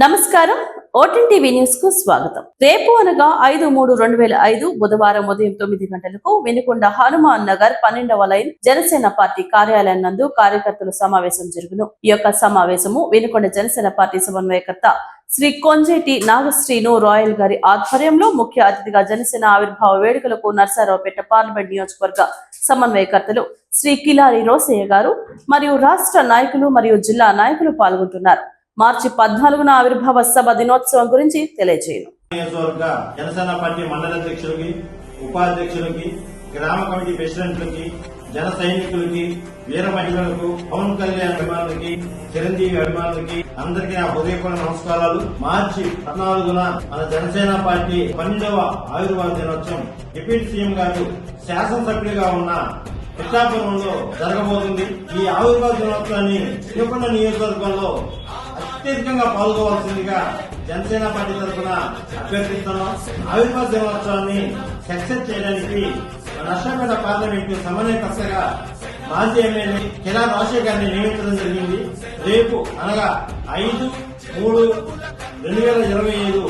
నమస్కారం. Vote on TV news కు స్వాగతం. రేపు అనగా 5/3/2005 బుధవారం ఉదయం 9 గంటలకు వినుకొండ హనుమాన్ నగర్ 12వ లైన్ జనసేన పార్టీ కార్యాలయం నందు కార్యకర్తల సమావేశం జరుగును. ఈ యొక్క సమావేశము వినుకొండ జనసేన పార్టీ సమన్వయకర్త శ్రీ కొంజేటి నాగశ్రీను రాయల్ గారి ఆధ్వర్యంలో ముఖ్య అతిథిగా జనసేన ఆవిర్భావ వేడుకలకు నర్సారావుపేట పార్లమెంట్ నియోజకవర్గ సమన్వయకర్తలు శ్రీ కిలారి రోసయ్య గారు మరియు రాష్ట్ర నాయకులు మరియు జిల్లా నాయకులు పాల్గొంటున్నారు. మార్చి 14న ఆవిర్భావ సభ దినోత్సవం గురించి తెలియజేయను. జనసేన పార్టీ మండల అధ్యక్షులకి, ఉపాధ్యక్షులకి, గ్రామ కమిటీ ప్రెసిడెంట్లకి, జన సైనికులకి, వీర మహిళలకు, పవన్ కళ్యాణ్ అభిమానులకి, చిరంజీవి అభిమానులకి అందరికీ నా హృదయపూర్వక నమస్కారాలు. మార్చి 14న మన జనసేన పార్టీ 12వ ఆవిర్భావ దినోత్సవం డిప్యూటీ సీఎం గారు శాసనసభ్యుడిగా ఉన్న పిఠాపురంలో జరగబోతుంది. ఈ ఆవిర్భావ దినోత్సవాన్ని వినుకొండ నియోజకవర్గంలో అత్యధికంగా పాల్గొవలసిందిగా జనసేన పార్టీ తరఫున అభ్యర్థిస్తున్నాం. ఆవిర్భావ దినోత్సవాన్ని సక్సెస్ చేయడానికి నర్సాపేట పార్లమెంటు సమన్వయకర్తగా మాజీ ఎమ్మెల్యే కిలారి రోసయ్య గారిని నియమించడం జరిగింది. రేపు అనగా 5/3/2025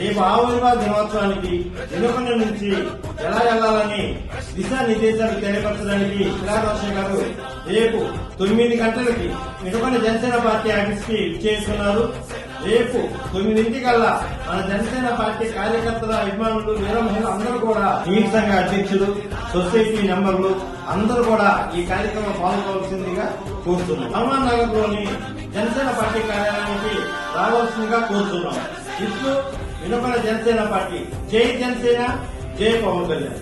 రేపు ఆవిర్భావ దినోత్సవానికి వినుకొండ నుంచి ఎలా వెళ్లాలని దిశానిర్దేశాలు తెలియపరచడానికి కిలారి రోసయ్య గారు రేపు 9 గంటలకి వినుకొండ జనసేన పార్టీ ఆఫీస్ కి చేస్తున్నారు. రేపు 9 కల్లా మన జనసేన పార్టీ కార్యకర్తల, అభిమానులు, వీర మహిళలు అందరూ కూడా యూత్ సంఘ అధ్యక్షులు, సొసైటీ మెంబర్లు అందరూ కూడా ఈ కార్యక్రమం పాల్గొవలసిందిగా కోరుతున్నాం. హనుమాన్ నగర్ లోని జనసేన పార్టీ కార్యాలయానికి రావాల్సిందిగా కోరుతున్నాం. ఇట్లు వినుకొండ జనసేన పార్టీ. జై జనసేన, జై పవన్ కళ్యాణ్.